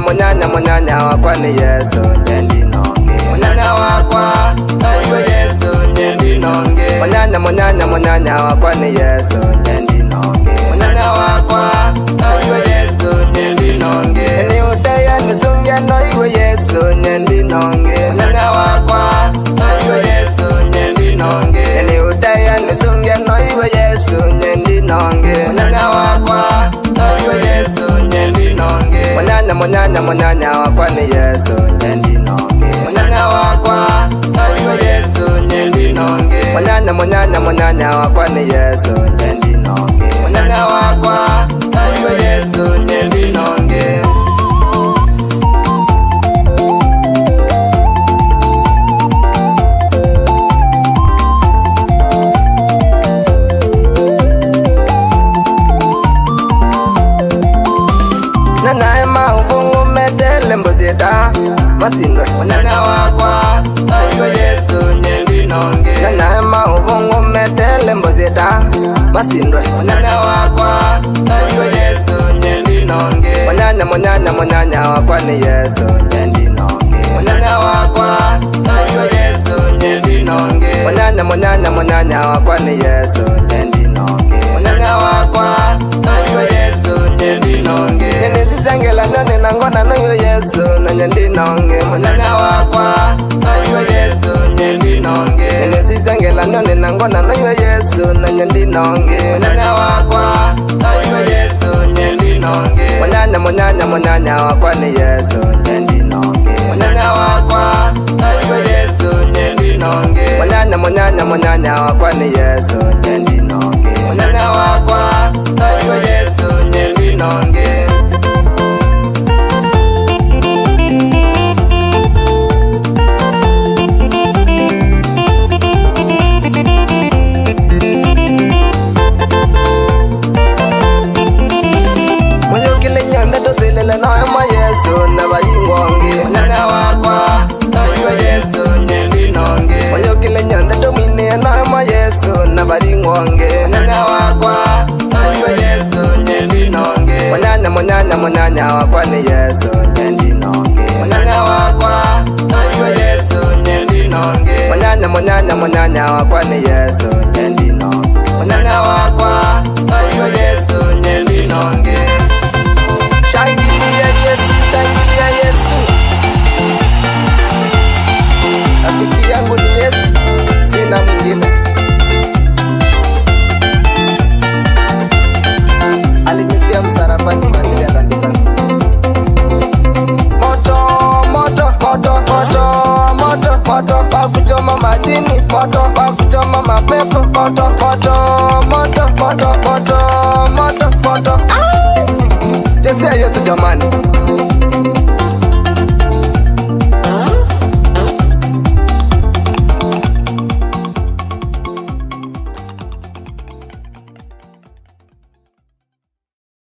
Munyanya wakwa ni Yesu nyendi nonge. Munyanya wakwa aiwe Yesu nyendi nonge. Munyanya wakwa ni Yesu nyendi nonge. Munyanya wakwa aiwe Yesu nyendi nonge. Ni udaya nusungia no iwe Yesu nyendi nonge. Munyanya wakwa aiwe Yesu nyendi nonge. Ni udaya nusungia no iwe Yesu nyendi nonge. Munyanya wakwa aiwe Yesu nyendi nonge. Munyanya wakwa ni Yesu nyendi nonge. Munyanya wakwa aiwe Yesu nyendi nonge. Munyanya wakwa ni Yesu nyendi nonge. Munyanya wakwa aiwe Yesu nyendi nonge. Nanaema ubungu medele mbozeda masindwe. Munyanya wakwa aiwe Yesu nyendi nonge. Nanaema ubungu medele mbozeda masindwe. Munyanya wakwa aiwe Yesu nyendi nonge. Munyanya wakwa ni Yesu nyendi nonge. Munyanya wakwa aiwe Yesu nyendi nonge. Munyanya wakwa ni Yesu nyendi nonge. Munyanya wakwa aiwe Yesu nyendi nonge. Nizitangela none nangona no Yesu na nyendi nonge. Munyanya wakwa aiwe Yesu nyendi nonge. Nizitangela none nangona no Yesu na nyendi nonge. Munyanya wakwa aiwe Yesu nyendi nonge. Munyanya wakwa ni Yesu nyendi nonge. Munyanya wakwa aiwe Yesu nyendi nonge. Munyanya wakwa ni Yesu nyendi nonge. Munyanya wakwa aiwe Yesu nyendi nonge. Naema Yesu na bayingonge. Munyanya wakwa aiwe Yesu nyendi nonge. Moyokile nyanda domine naema Yesu na bayingonge. Munyanya wakwa aiwe Yesu nyendi nonge. Munyanya wakwa ni Yesu nyendi nonge. Munyanya wakwa aiwe Yesu nyendi nonge. Munyanya wakwa ni Yesu nyendi nonge. Munyanya wakwa aiwe Yesu nyendi nonge. Shangilia Yesu, shangilia Yesu. Rafiki yangu ni Yesu, sina mwingine. Alinifia msalabani kwa ajili ya dhambi zangu. Moto, moto, moto, moto, moto, moto pa kuchoma majini, moto pa kuchoma mapepo, moto, moto, moto, moto, moto, moto, moto. Jesu ya Yesu jamani.